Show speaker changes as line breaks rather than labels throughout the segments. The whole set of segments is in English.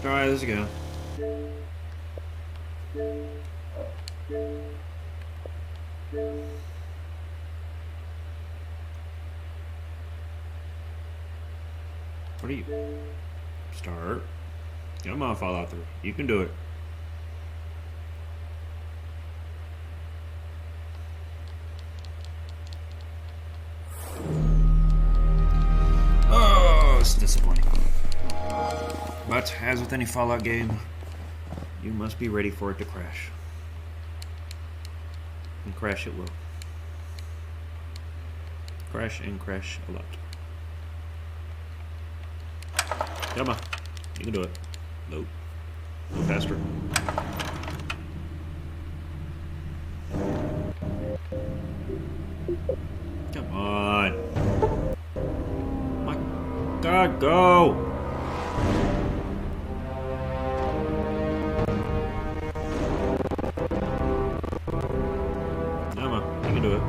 Try this again. What are you? Start. Come on, Fallout 3. You can do it. Oh, it's disappointing. But, as with any Fallout game, you must be ready for it to crash. And crash it will. Crash and crash a lot. Come on. You can do it. Nope. Go faster. Come on. My God, go! Come on. You can do it.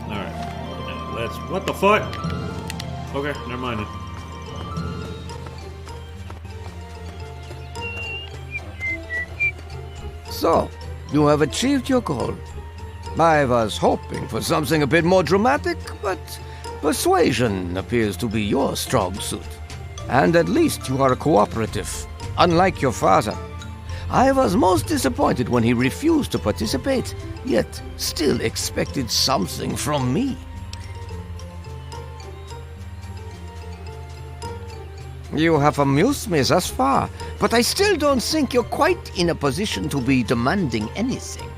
Alright. Let's. What the fuck? Okay, never mind it.
So, you have achieved your goal. I was hoping for something a bit more dramatic, but persuasion appears to be your strong suit. And at least you are cooperative, unlike your father. I was most disappointed when he refused to participate, yet still expected something from me. You have amused me thus far, but I still don't think you're quite in a position to be demanding anything.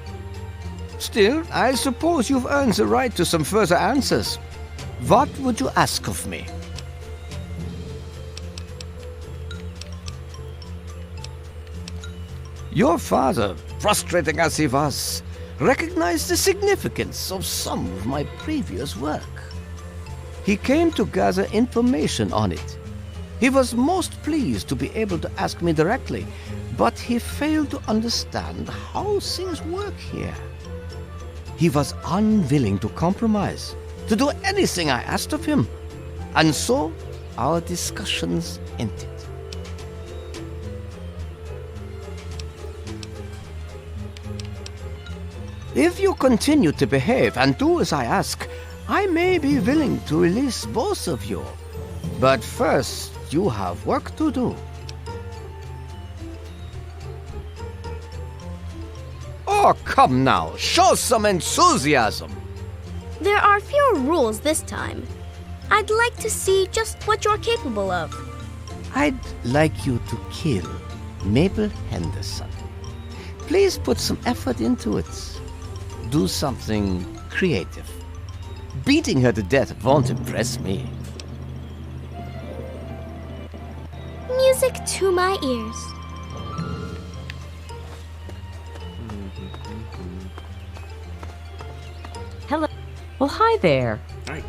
Still, I suppose you've earned the right to some further answers. What would you ask of me? Your father, frustrating as he was, recognized the significance of some of my previous work. He came to gather information on it. He was most pleased to be able to ask me directly, but he failed to understand how things work here. He was unwilling to compromise, to do anything I asked of him, and so our discussions ended. If you continue to behave and do as I ask, I may be willing to release both of you. But first, you have work to do. Oh, come now, show some enthusiasm.
There are fewer rules this time. I'd like to see just what you're capable of.
I'd like you to kill Mabel Henderson. Please put some effort into it. Do something creative. Beating her to death won't impress me.
Music to my ears.
Hello. Well, hi there.
Hi.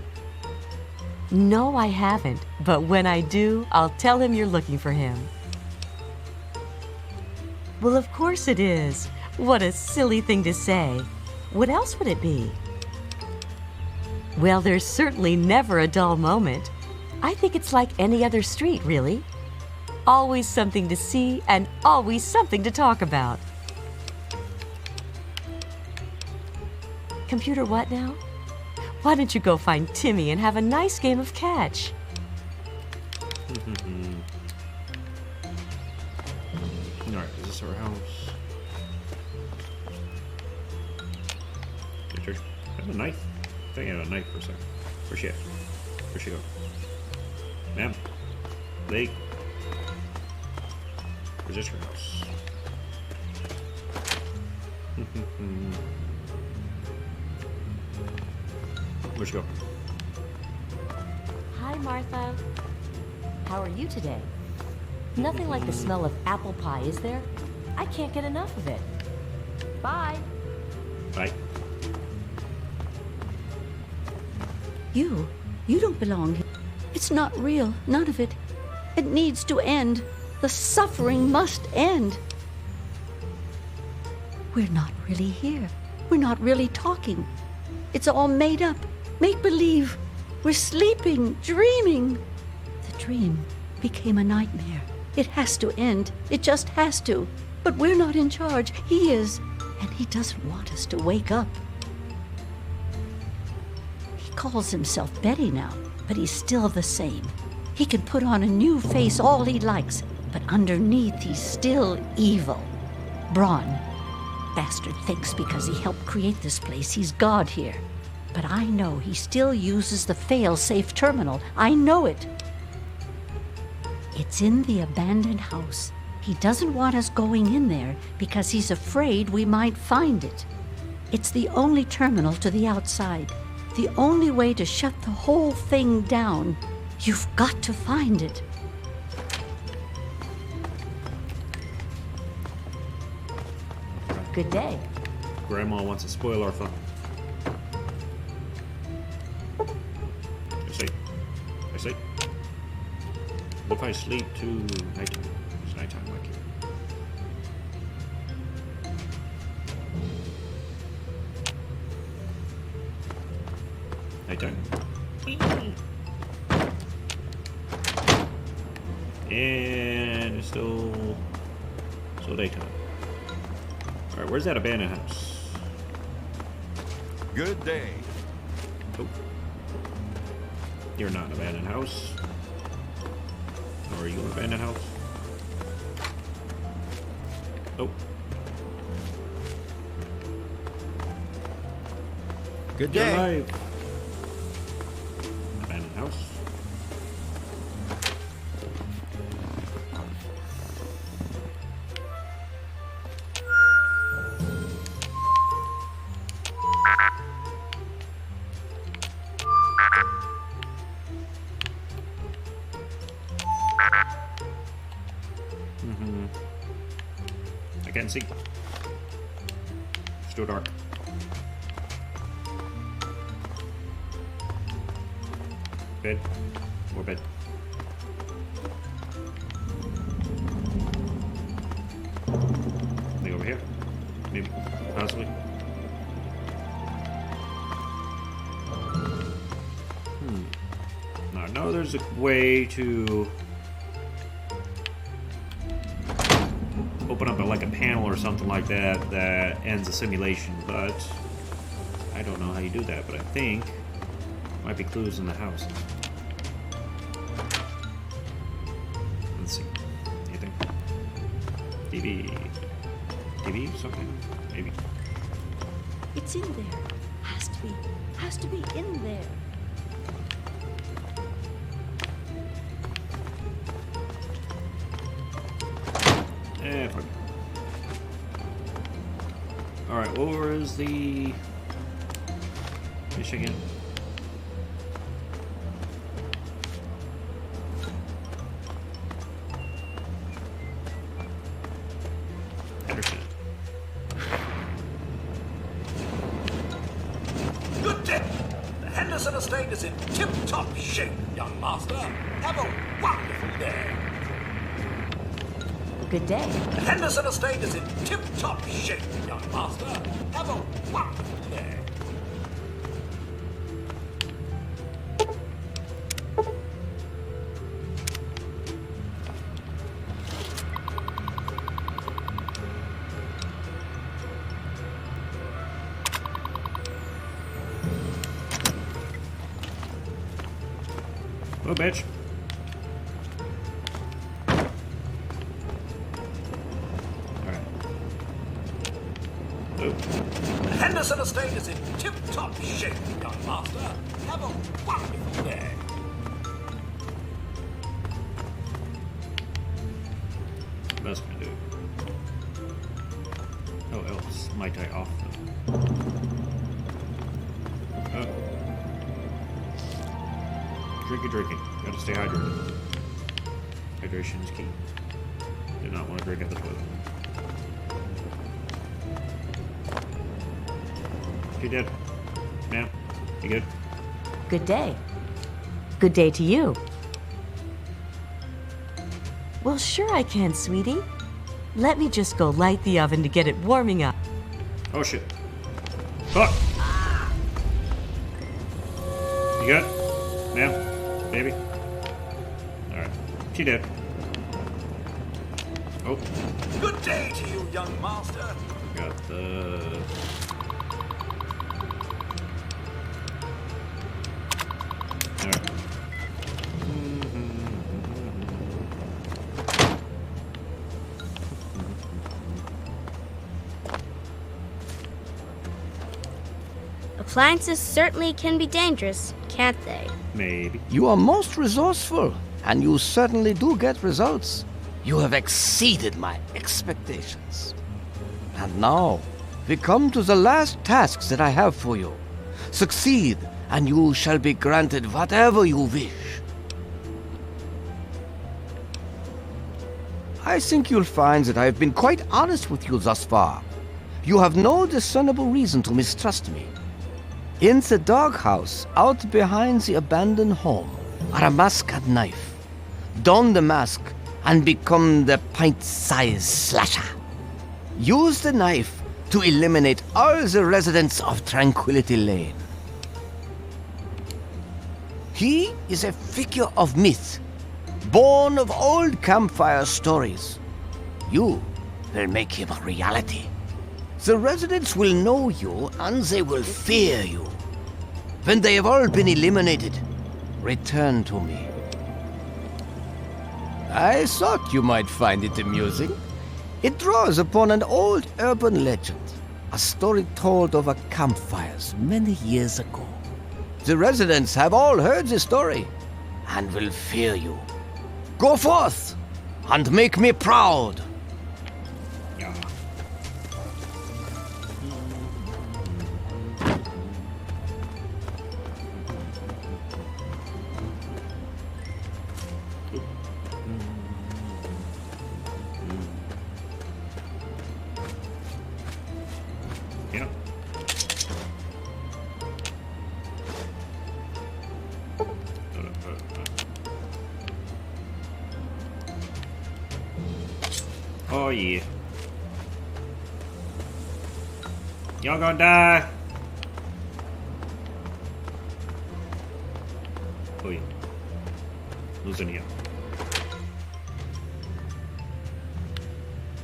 No, I haven't. But when I do, I'll tell him you're looking for him. Well, of course it is. What a silly thing to say. What else would it be? Well, there's certainly never a dull moment. I think it's like any other street, really. Always something to see and always something to talk about. Computer what now? Why don't you go find Timmy and have a nice game of catch?
Alright, is this our house? I have a knife. I think I had a knife for a second. Where's she at? Where'd she go? Ma'am? Lake? Where's this your house? Where'd she go?
Hi, Martha. How are you today? Nothing like the smell of apple pie, is there? I can't get enough of it. Bye.
Bye.
You don't belong here. It's not real, none of it. It needs to end. The suffering must end. We're not really here. We're not really talking. It's all made up. Make believe. We're sleeping, dreaming. The dream became a nightmare. It has to end. It just has to. But we're not in charge. He is. And he doesn't want us to wake up. He calls himself Betty now, but he's still the same. He can put on a new face all he likes, but underneath he's still evil. Braun. Bastard thinks because he helped create this place, he's God here. But I know he still uses the fail-safe terminal. I know it. It's in the abandoned house. He doesn't want us going in there because he's afraid we might find it. It's the only terminal to the outside. The only way to shut the whole thing down. You've got to find it.
Good day.
Grandma wants to spoil our fun. I see. What if I sleep to nighttime? It's nighttime like here. Nighttime. And it's still daytime. Alright, where's that abandoned house?
Good day.
Oh. You're not an abandoned house. Or are you an abandoned house? Oh.
Good
You're
day.
alive. Abandoned house. I can't see. It's too dark. Bed. More bed. Anything over here? Maybe. Possibly. Now I know there's a way to open up like a panel or something like that that ends the simulation, but I don't know how you do that, but I think might be clues in the house. Let's see. Anything? TV? Something? Maybe.
It's in there. Has to be in there.
Fuck. Alright, where is the Michigan? Henderson.
Good day. The Henderson estate is in tip-top shape, young master. Have a wonderful day.
Good day.
The Henderson estate is in tip-top shape, young master. Have a wonderful day.
Oh, bitch.
The Henderson estate is in tip-top shape, young master. Have a wonderful day.
That's gonna do it. Oh, else might I off them? Oh. Drinking. Gotta stay hydrated. Hydration is key. Do not want to drink at the toilet. You dead? Ma'am? You good?
Good day. Good day to you. Well, sure I can, sweetie. Let me just go light the oven to get it warming up.
Oh shit. Fuck! You good? Ma'am? Baby? Alright. She dead. Oh.
Good day to you, young master.
Got the... Alright.
Appliances certainly can be dangerous, can't they?
Maybe.
You are most resourceful, and you certainly do get results. You have exceeded my expectations. And now, we come to the last tasks that I have for you. Succeed, and you shall be granted whatever you wish. I think you'll find that I have been quite honest with you thus far. You have no discernible reason to mistrust me. In the doghouse, out behind the abandoned home, are a mask and knife. Don the mask and become the pint-sized slasher. Use the knife to eliminate all the residents of Tranquility Lane. He is a figure of myth, born of old campfire stories. You will make him a reality. The residents will know you and they will fear you. When they have all been eliminated, return to me. I thought you might find it amusing. It draws upon an old urban legend, a story told over campfires many years ago. The residents have all heard the story and will fear you. Go forth and make me proud.
Yeah. Yeah. Oh yeah. Y'all gonna die. Oh yeah. Who's in here?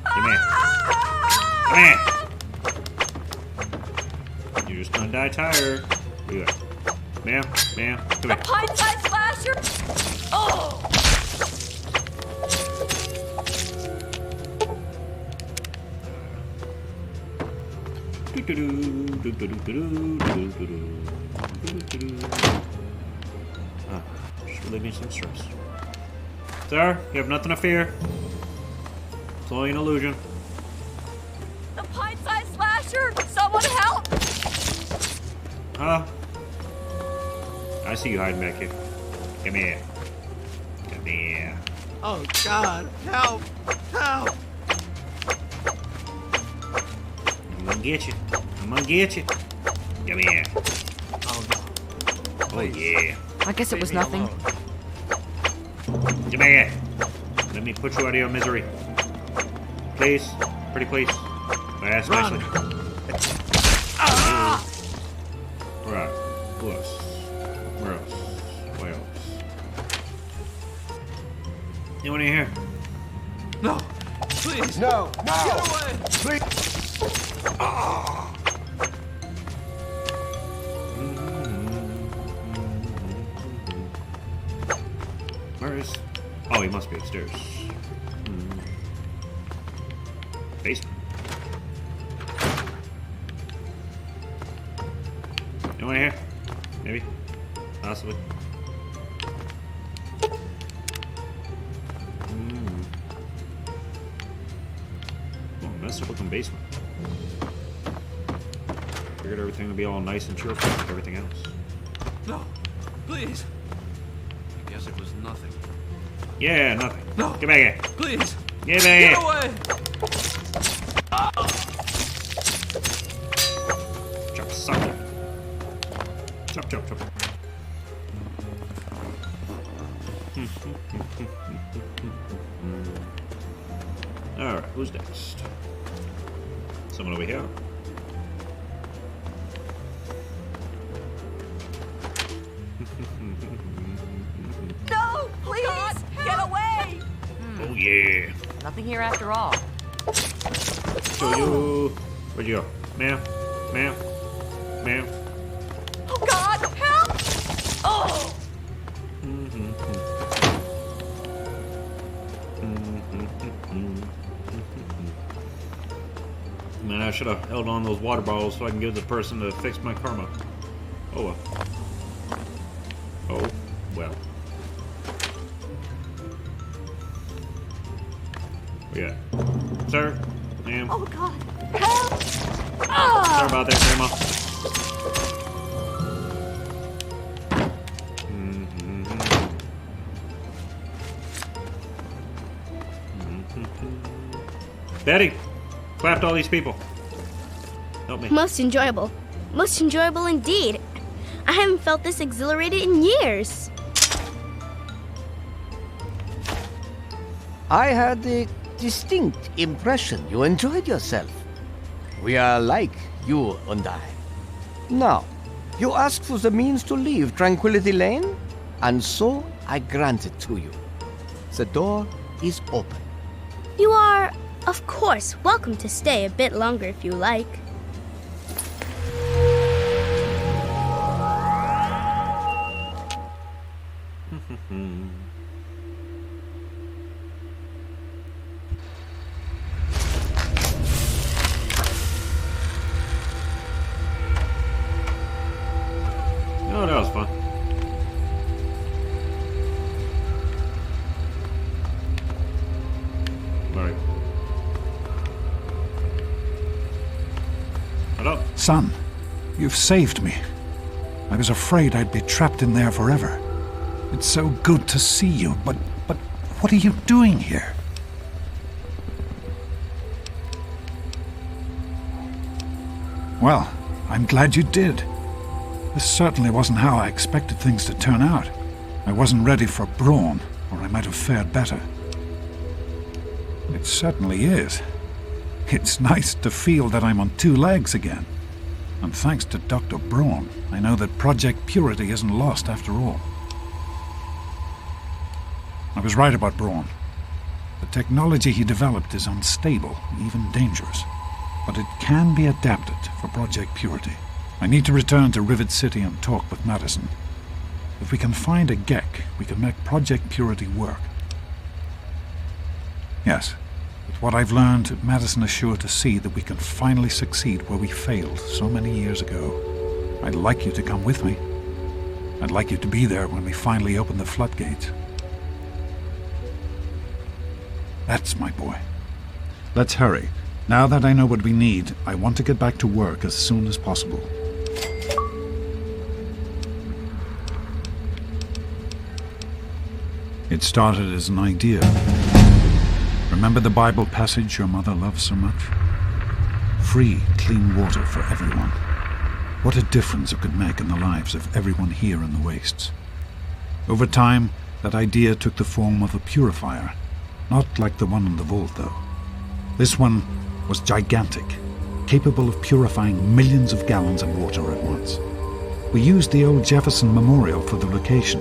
Come here. Come here. You're just gonna die tired. Where you at? Ma'am, ma'am, come here.
Pint-sized slasher! Oh!
Ah, just relieving some stress. Sir, you have nothing to fear. It's only an illusion.
The pint-sized slasher! Someone help!
Huh? I see you hiding back here. Come here. Come here.
Oh God, help! Help!
I'm gonna get you. I'm gonna get you. Come here.
Oh no.
Oh yeah.
I guess it was
Leave me
nothing.
alone.
Come here. Let me put you out of your misery. Please. Pretty please. Fast,
Run.
nicely. Right. Who else? Where else? Where else? Anyone in here?
No! Please!
No,
Get away!
Where is... Oh, he must be upstairs. Basement. Anyone here? Maybe? Possibly. Oh, nice looking basement. Figured everything would be all nice and cheerful like everything else.
No! Please! I guess it was nothing.
Yeah, nothing.
No.
Get back here.
Please!
Get back
Get
here.
away!
Chop, sucker. Chop, chop, chop. Alright, who's next? Someone over here.
No, please! Get away!
Oh yeah.
Nothing here after all.
Show you. Where'd you go? Ma'am? Ma'am? Ma'am?
Oh, God! Help! Oh!
Man, I should have held on those water bottles so I can give the person to fix my karma. Oh well. Oh well. Yeah. Sir? Ma'am?
Oh, God! Help!
Sorry about that, Grandma. Betty, clapped all these people. Help me.
Most enjoyable. Most enjoyable indeed. I haven't felt this exhilarated in years.
I had the distinct impression you enjoyed yourself. We are alike, you and I. Now, you asked for the means to leave Tranquility Lane, and so I grant it to you. The door is open.
You are, of course, welcome to stay a bit longer if you like.
Oh, that was fun. Alright. Hello?
Son, you've saved me. I was afraid I'd be trapped in there forever. It's so good to see you, but what are you doing here? Well, I'm glad you did. This certainly wasn't how I expected things to turn out. I wasn't ready for Braun, or I might have fared better. It certainly is. It's nice to feel that I'm on two legs again. And thanks to Dr. Braun, I know that Project Purity isn't lost after all. I was right about Braun. The technology he developed is unstable, even dangerous. But it can be adapted for Project Purity. I need to return to Rivet City and talk with Madison. If we can find a Gek, we can make Project Purity work. Yes, with what I've learned, Madison is sure to see that we can finally succeed where we failed so many years ago. I'd like you to come with me. I'd like you to be there when we finally open the floodgates. That's my boy. Let's hurry. Now that I know what we need, I want to get back to work as soon as possible. It started as an idea. Remember the Bible passage your mother loves so much? Free, clean water for everyone. What a difference it could make in the lives of everyone here in the wastes. Over time, that idea took the form of a purifier. Not like the one in the vault, though. This one was gigantic, capable of purifying millions of gallons of water at once. We used the old Jefferson Memorial for the location,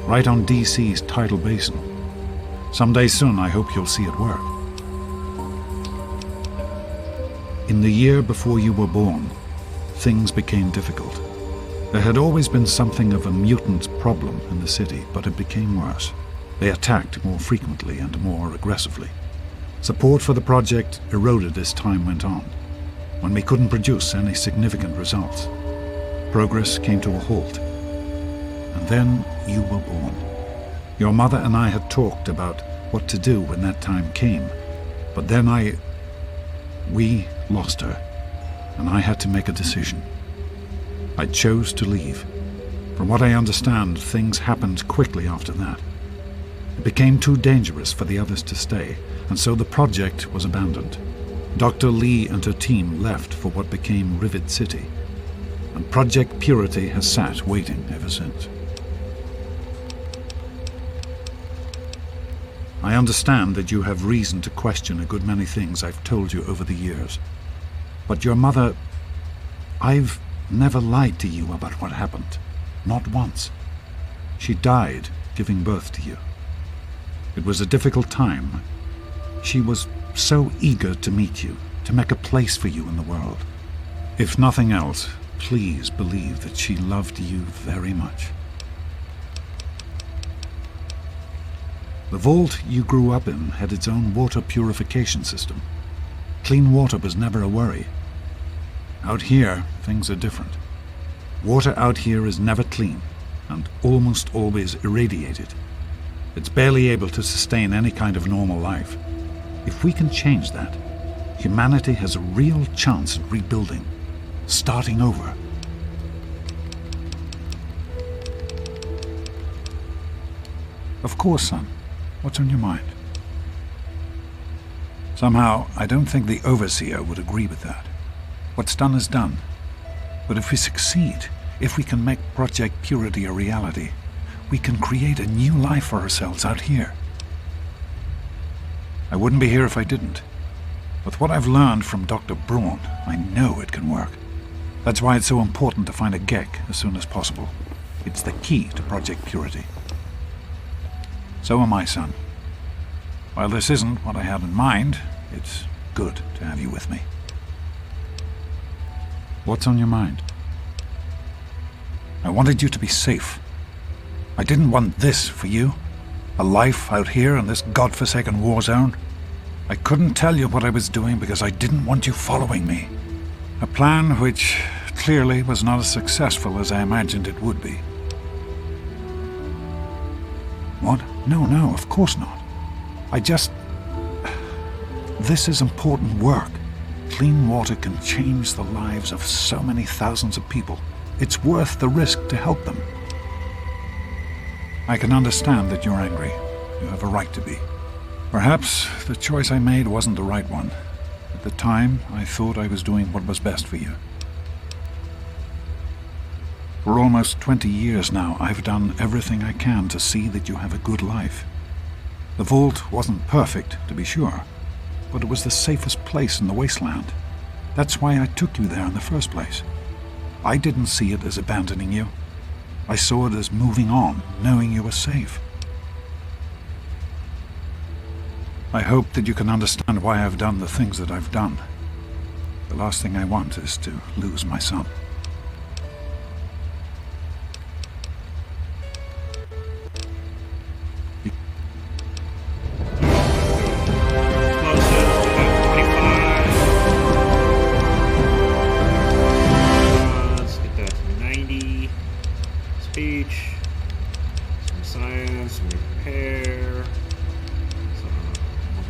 right on DC's tidal basin. Someday soon, I hope you'll see it work. In the year before you were born, things became difficult. There had always been something of a mutant problem in the city, but it became worse. They attacked more frequently and more aggressively. Support for the project eroded as time went on. When we couldn't produce any significant results, progress came to a halt. And then you were born. Your mother and I had talked about what to do when that time came, but then we lost her, and I had to make a decision. I chose to leave. From what I understand, things happened quickly after that. It became too dangerous for the others to stay, and so the project was abandoned. Dr. Lee and her team left for what became Rivet City, and Project Purity has sat waiting ever since. I understand that you have reason to question a good many things I've told you over the years. But your mother... I've never lied to you about what happened. Not once. She died giving birth to you. It was a difficult time. She was so eager to meet you, to make a place for you in the world. If nothing else, please believe that she loved you very much. The vault you grew up in had its own water purification system. Clean water was never a worry. Out here, things are different. Water out here is never clean, and almost always irradiated. It's barely able to sustain any kind of normal life. If we can change that, humanity has a real chance at rebuilding, starting over. Of course, son. What's on your mind? Somehow, I don't think the Overseer would agree with that. What's done is done. But if we succeed, if we can make Project Purity a reality, we can create a new life for ourselves out here. I wouldn't be here if I didn't. With what I've learned from Dr. Braun, I know it can work. That's why it's so important to find a Gek as soon as possible. It's the key to Project Purity. So am I, son. While this isn't what I had in mind, it's good to have you with me. What's on your mind? I wanted you to be safe. I didn't want this for you. A life out here in this godforsaken war zone. I couldn't tell you what I was doing because I didn't want you following me. A plan which clearly was not as successful as I imagined it would be. What? No, of course not. This is important work. Clean water can change the lives of so many thousands of people. It's worth the risk to help them. I can understand that you're angry. You have a right to be. Perhaps the choice I made wasn't the right one. At the time, I thought I was doing what was best for you. For almost 20 years now, I've done everything I can to see that you have a good life. The vault wasn't perfect, to be sure, but it was the safest place in the wasteland. That's why I took you there in the first place. I didn't see it as abandoning you. I saw it as moving on, knowing you were safe. I hope that you can understand why I've done the things that I've done. The last thing I want is to lose my son.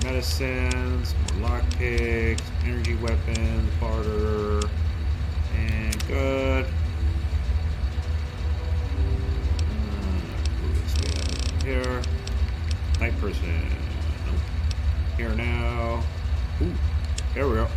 Medicines, more lockpicks, energy weapons, barter, and good. Who else we have here? Night person. Nope. Here now. Ooh, there we go.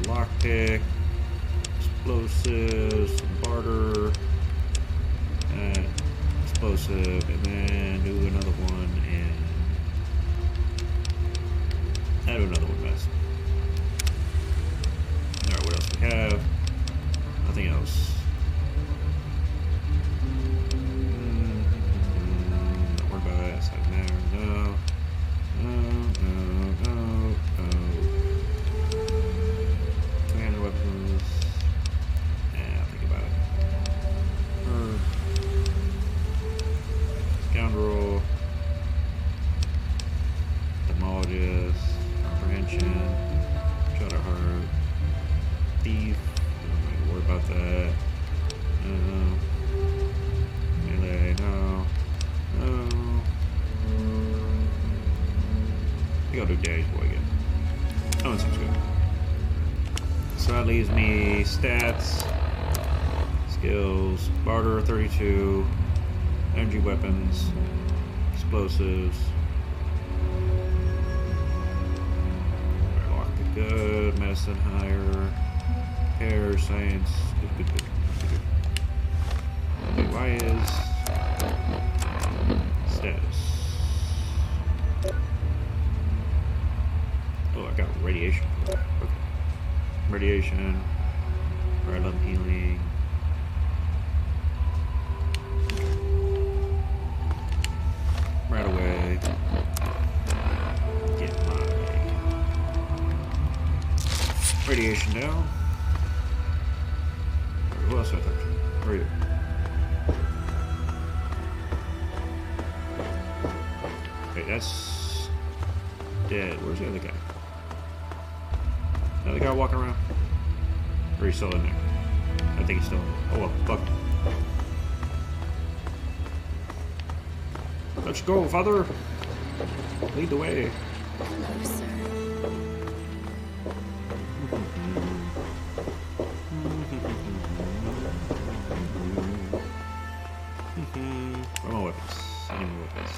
Lockpick, explosives, barter, explosive, and then do another one, and I'll do another one best. Alright, what else we have? Nothing else. Don't worry about it, it's not matter, no. Weapons. Yeah, think about it. Scoundrel. Demologist. Comprehension. Shudderheart. Thief. Don't worry about that. Melee. No. I think I'll do Daddy's Boy again. That one seems good. So that leaves me stats, skills, barter 32, energy weapons, explosives, lock the good, medicine higher, Repair, science. Good. Okay, why is status? Oh, I got radiation. Okay. Radiation. Red love healing. Right away. Get my radiation down. Who else do I talk to? Where are you? Okay, that's dead. Where's the other guy? The other guy walking around? Or he's still in there? I think he's still in there. Oh well, fuck. Let's go, father. Lead the way.
Hello, sir.
Where are my weapons? I need more weapons.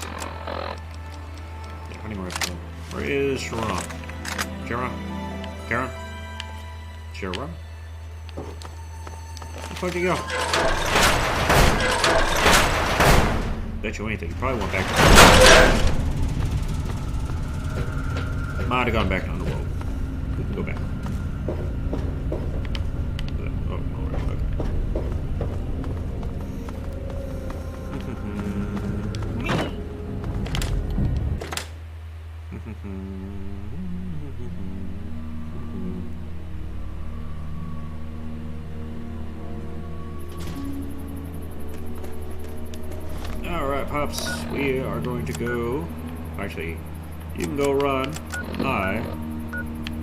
Yeah, I need more weapons. Where is Sharon? Sharon? Karen? Sharon? Where the fuck did you go? Bet you anything. You probably went back. Might have gone back on the wall. We can go back. Oh, alright, okay. Alright, Pops, we are going to go. Actually, you can go run. I'm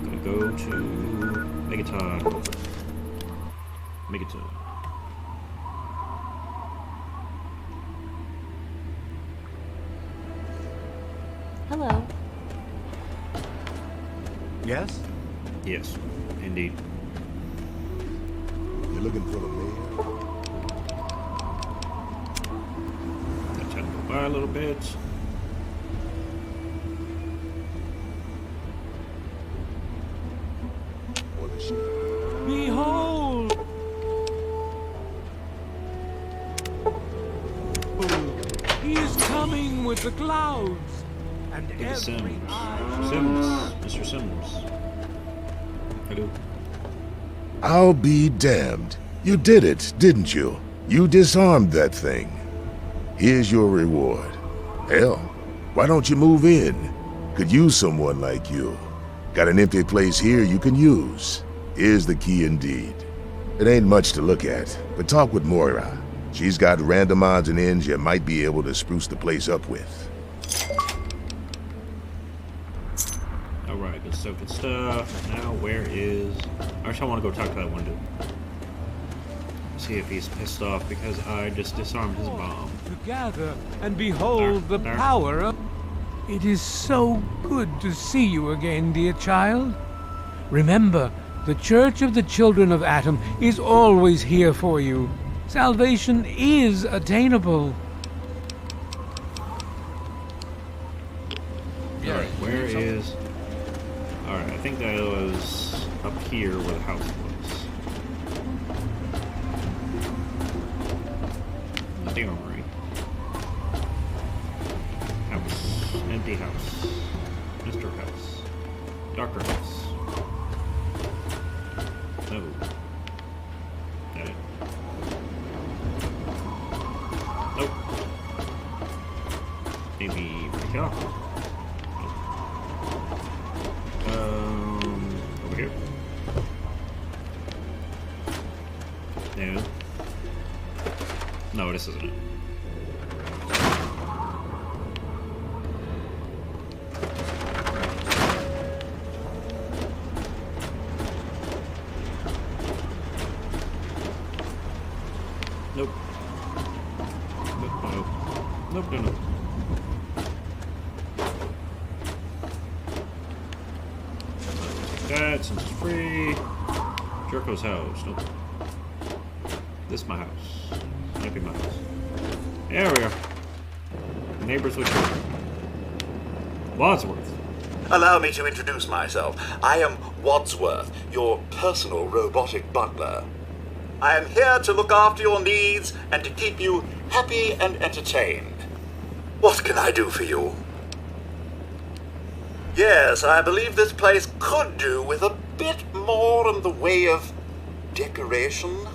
gonna go to Megaton. Megaton.
Hello.
Yes?
Yes, indeed.
You're looking for the mayor?
Let's have to go by a little bit.
Or the sheriff?
Behold! He is coming with the clouds, and
Look at
every
Sims.
eye.
Sims. Mr. Sims. Hello.
I'll be damned. You did it, didn't you? You disarmed that thing. Here's your reward. Hell, why don't you move in? Could use someone like you. Got an empty place here you can use. Here's the key indeed. It ain't much to look at, but talk with Moira. She's got random odds and ends you might be able to spruce the place up with.
Alright, good stuff, good stuff. Now, where is... Actually, I want to go talk to that one dude. See if he's pissed off because I just disarmed his bomb.
Together and behold
There,
the
there.
power of... It is so good to see you again, dear child. Remember, the Church of the Children of Atom is always here for you. Salvation is attainable.
Alright, where is... Alright, I think that was up here where the house was. Not the armory. House. Empty house. Mr. House. Dr. House. No. That it. Nope. Maybe right here. Over here. No. No, this isn't it. Nope. Nope, no. Nope, no, no. That since it's free. Jericho's house. Nope. This is my house. Might be my house. There we go. Neighbors with children. Wadsworth.
Allow me to introduce myself. I am Wadsworth, your personal robotic butler. I am here to look after your needs and to keep you happy and entertained. What can I do for you? Yes, I believe this place could do with a bit more in the way of decoration.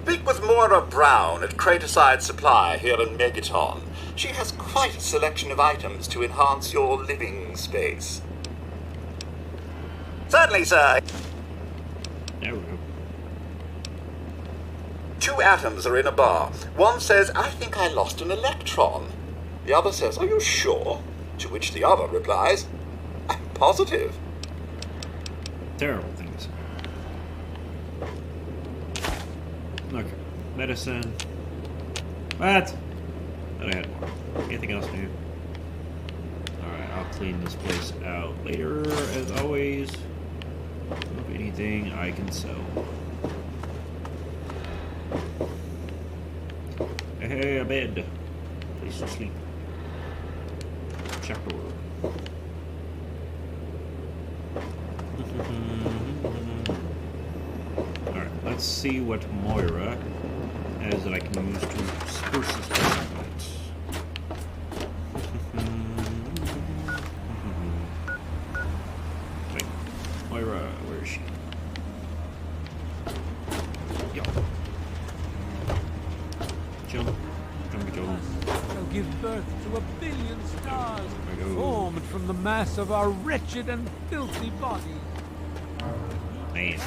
Speak with Moira Brown at Craterside Supply here in Megaton. She has quite a selection of items to enhance your living space. Certainly, sir.
There we go.
2 atoms are in a bar. One says, "I think I lost an electron." The other says, "Are you sure?" To which the other replies, "I'm positive."
Terrible things. Okay. Medicine. What? But I had more. Anything else new? Alright, I'll clean this place out later, as always. If anything I can sell. Hey, a bed. Place to sleep. Check door. Alright, let's see what Moira has that I can use to spruce this place up a bit. Wait, Moira, where is she? Yo. Jump. Jump.
Shall give birth to 1 billion stars,
There we go.
formed from the mass of our wretched and filthy bodies.
Man.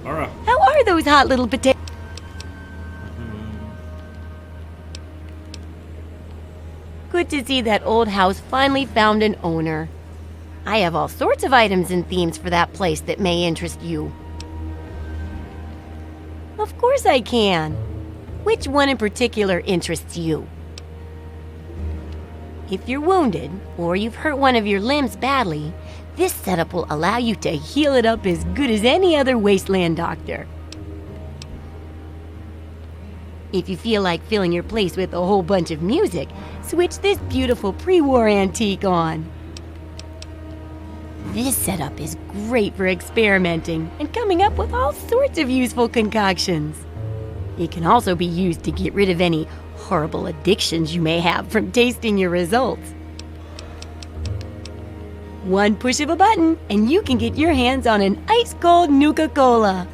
Alright.
How are those hot little potatoes? Good to see that old house finally found an owner. I have all sorts of items and themes for that place that may interest you. Of course I can. Which one in particular interests you? If you're wounded, or you've hurt one of your limbs badly, this setup will allow you to heal it up as good as any other wasteland doctor. If you feel like filling your place with a whole bunch of music, switch this beautiful pre-war antique on. This setup is great for experimenting and coming up with all sorts of useful concoctions. It can also be used to get rid of any horrible addictions you may have from tasting your results. One push of a button and you can get your hands on an ice-cold Nuka-Cola.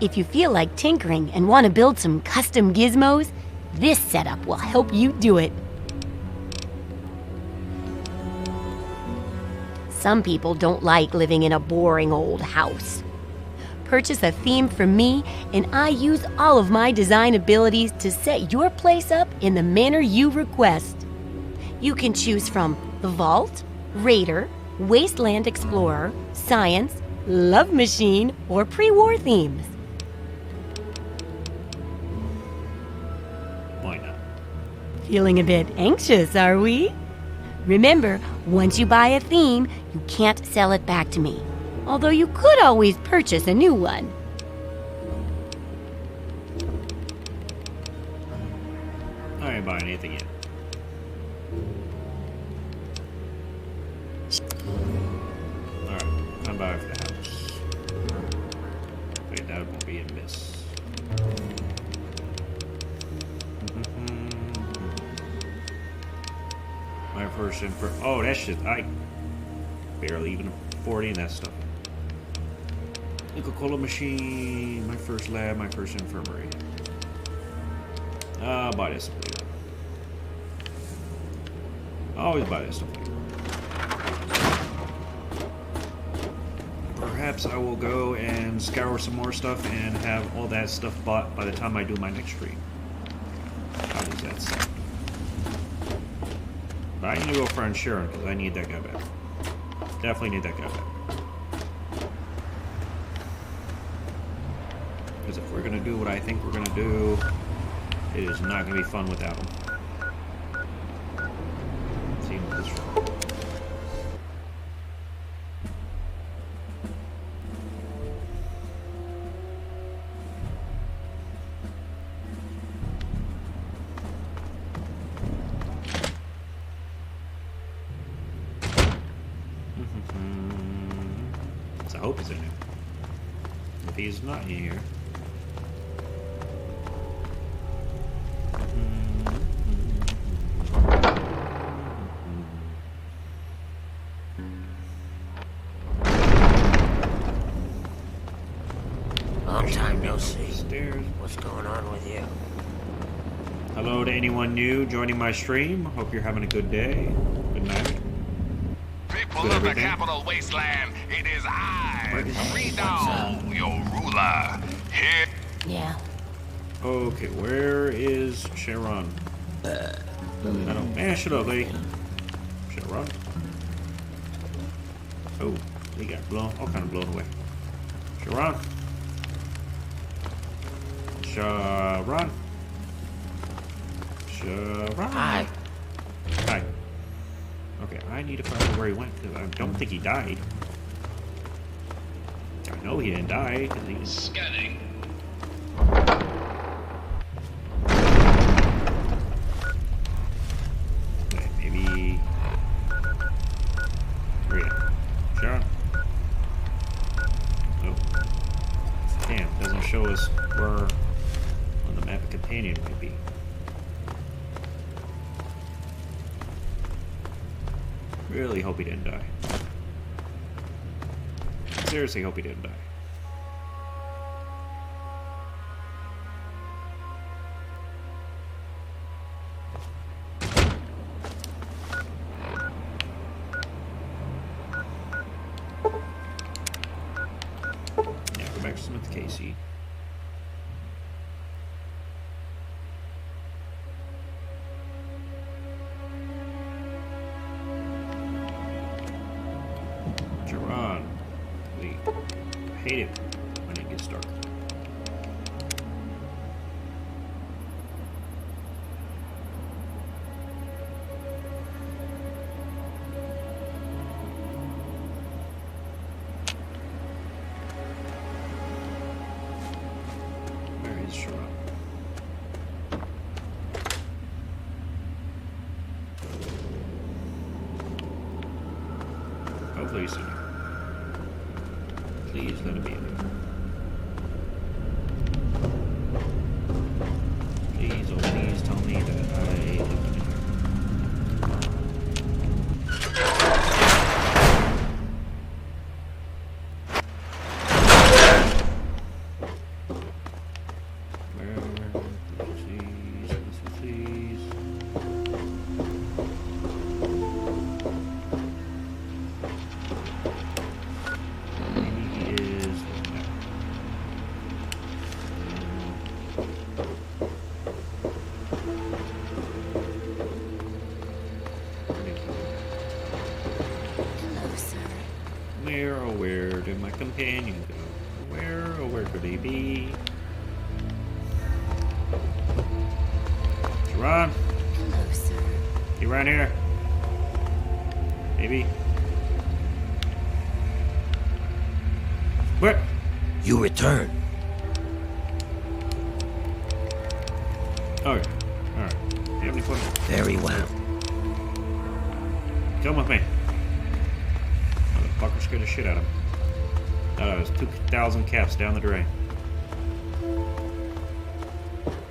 If you feel like tinkering and want to build some custom gizmos, this setup will help you do it. Some people don't like living in a boring old house. Purchase a theme from me, and I use all of my design abilities to set your place up in the manner you request. You can choose from the Vault, Raider, Wasteland Explorer, Science, Love Machine, or pre-war themes.
Why not?
Feeling a bit anxious, are we? Remember, once you buy a theme, you can't sell it back to me. Although you could always purchase a new one.
I ain't buying anything yet. Alright, I'm buying for the house. Wait, that won't be a miss. My first oh, that shit, I barely even affording that stuff. Coca-Cola machine, my first lab, my first infirmary. I'll buy this stuff later. I always buy this stuff later. Perhaps I will go and scour some more stuff and have all that stuff bought by the time I do my next stream. How does that sound? But I need to go for insurance because I need that guy back. Definitely need that guy back. Because if we're gonna do what I think we're gonna do, it is not gonna be fun without him. See, this So I hope he's in here. If he's not in here.
Long time no see.
Stairs.
What's going on with you?
Hello to anyone new joining my stream. Hope you're having a good day. Good night.
People
Good
of the
everything.
capital wasteland, it is I,
Where is-
Reno, your ruler. Here.
Yeah.
Okay, where is Sharon? I don't. Shut up, lady. Sharon. Oh, he got blown. All kind of blown away. Sharon. Sharon. Sharon.
Hi.
Hi. Okay, I need to find out where he went because I don't think he died. I know he didn't die because he was
Scanning.
okay, maybe. Where you at? Sharon. Oh. Damn, doesn't show us where on the map a companion might be. Really hope he didn't die. Seriously hope he didn't die. Yeah, go back to Smith Casey. Gerard. I hate it when it gets dark. Where is Gerard? Hopefully he's in here. Please let it be in here. Please, oh please tell me that I left him in here. Where? Please. He is
Hello, sir.
where did my companion go? Where could he be? Sharon,
Hello, sir.
you around here? Maybe. Where?
You return.
Okay. Alright. You have any questions?
Very well.
Come with me. Motherfucker scared the shit out of him. Thought I was 2,000 caps down the drain.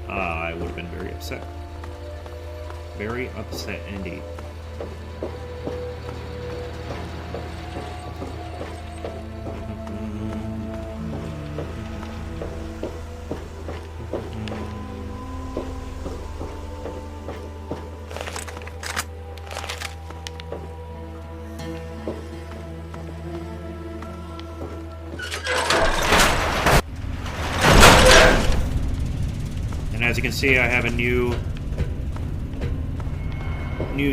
I would have been very upset. Very upset indeed. And as you can see, I have a new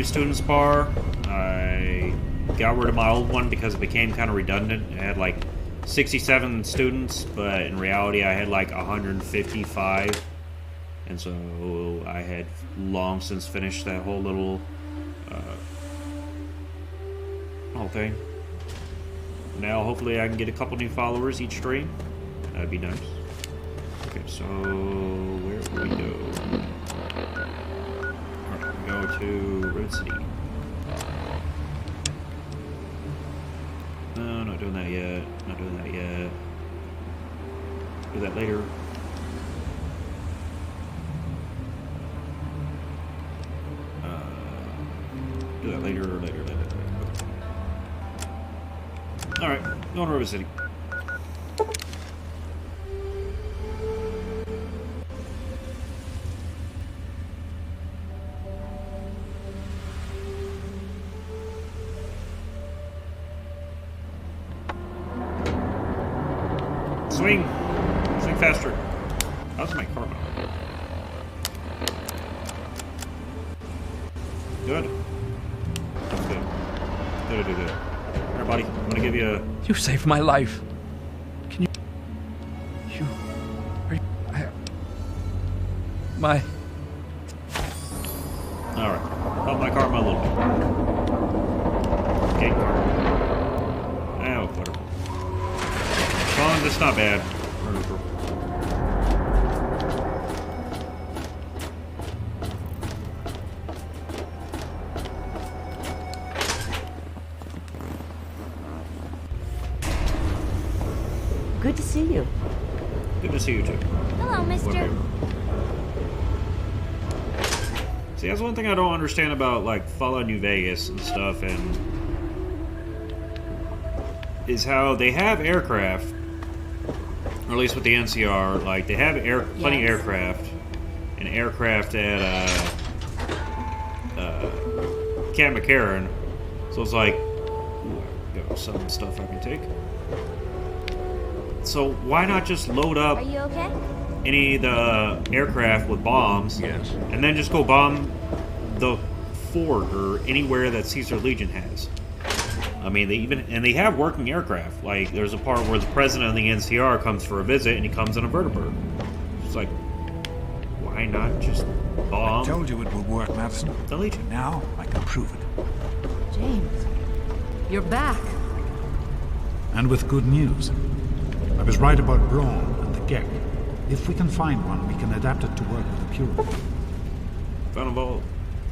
students bar. I got rid of my old one because it became kind of redundant. It had like 67 students, but in reality I had like 155. And so I had long since finished that whole little whole thing. Now hopefully I can get a couple new followers each stream. That'd be nice. Okay, so where do we go? Alright, we go to Red City. Not doing that yet. Not doing that yet. Do that later. Do that later. Alright, going to River City. Swing! Swing faster. How's my karma? Good. That's good. Good. Alright, buddy. I'm gonna give you a...
You saved my life. Can you... My...
Alright. Up my karma a little bit. Gate karma. Oh, whatever. As long as it's not bad.
Good to see you.
Good to see you too.
Hello, mister.
See, that's one thing I don't understand about like Fallout New Vegas and stuff, and is how they have aircraft, or at least with the NCR, like they have plenty of aircraft, and aircraft at Camp McCarran. So it's like, ooh, I've got some stuff I can take. So why not just load up
Are you okay?
any of the aircraft with bombs,
Yes.
and then just go bomb the fort or anywhere that Caesar Legion has? I mean, they have working aircraft. Like, there's a part where the president of the NCR comes for a visit, and he comes in a vertibird. It's like, why not just bomb
I told you it would work, Madison.
the Legion?
Now I can prove it.
James, you're back.
And with good news. I was right about Braun and the Gek. If we can find one, we can adapt it to work with the Puritan.
Found a Vault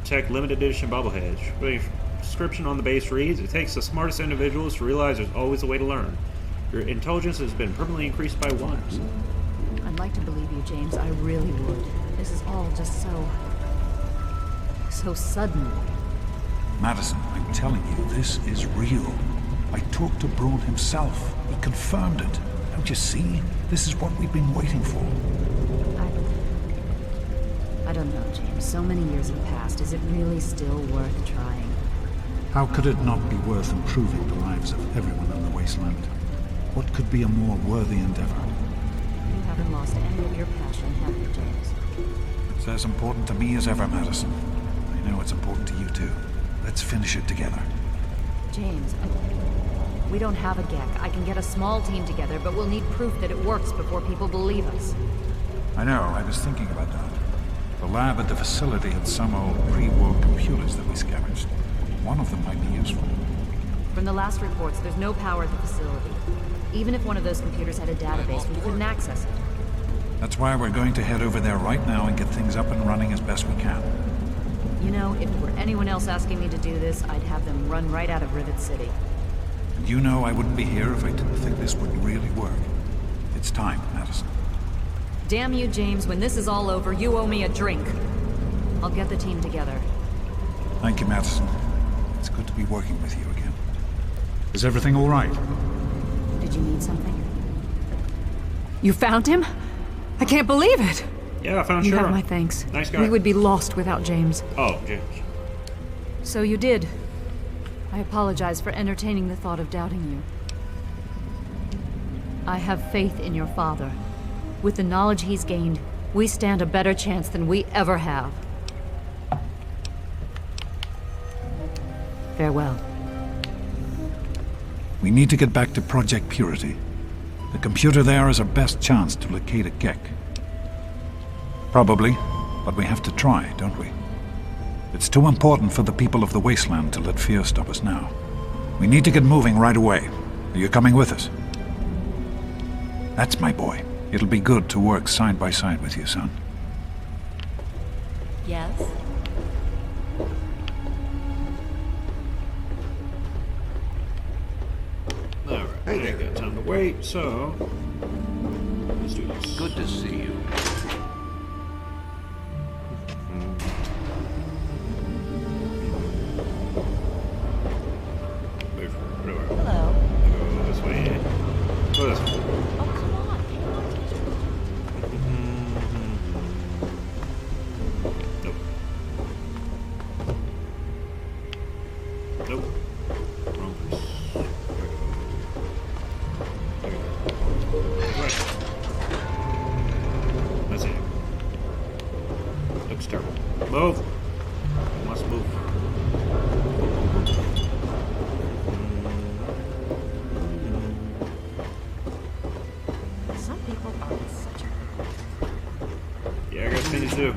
Tech limited edition bobblehead. The description on the base reads, it takes the smartest individuals to realize there's always a way to learn. Your intelligence has been permanently increased by 1.
I'd like to believe you, James. I really would. This is all just so sudden.
Madison, I'm telling you, this is real. I talked to Braun himself. He confirmed it. Don't you see? This is what we've been waiting for.
I don't know, James. So many years have passed. Is it really still worth trying?
How could it not be worth improving the lives of everyone in the wasteland? What could be a more worthy endeavor?
You haven't lost any of your passion, have you, James?
It's as important to me as ever, Madison. I know it's important to you too. Let's finish it together.
James, we don't have a GEC. I can get a small team together, but we'll need proof that it works before people believe us.
I know, I was thinking about that. The lab at the facility had some old pre-war computers that we scavenged. One of them might be useful.
From the last reports, there's no power at the facility. Even if one of those computers had a database, we couldn't access it.
That's why we're going to head over there right now and get things up and running as best we can.
You know, if it were anyone else asking me to do this, I'd have them run right out of Rivet City.
And you know I wouldn't be here if I didn't think this would really work. It's time, Madison.
Damn you, James. When this is all over, you owe me a drink. I'll get the team together.
Thank you, Madison. It's good to be working with you again. Is everything all right?
Did you need something? You found him? I can't believe it!
Yeah, I found
You
Sharon.
have my thanks.
Nice guy.
We would be lost without James.
Oh, James.
So you did. I apologize for entertaining the thought of doubting you. I have faith in your father. With the knowledge he's gained, we stand a better chance than we ever have. Farewell.
We need to get back to Project Purity. The computer there is our best chance to locate a Gek. Probably, but we have to try, don't we? It's too important for the people of the wasteland to let fear stop us now. We need to get moving right away. Are you coming with us? That's my boy. It'll be good to work side by side with you, son.
Yes?
Alright. wait, so let's do this.
Good to see you.
Move. Whatever.
Hello.
Go this way. Go this way.
Oh, come on.
Nope. Nope. Wrong place. Right. That's it. Looks terrible. Move. Must move.
Some people are such a...
Yeah, I got things to do.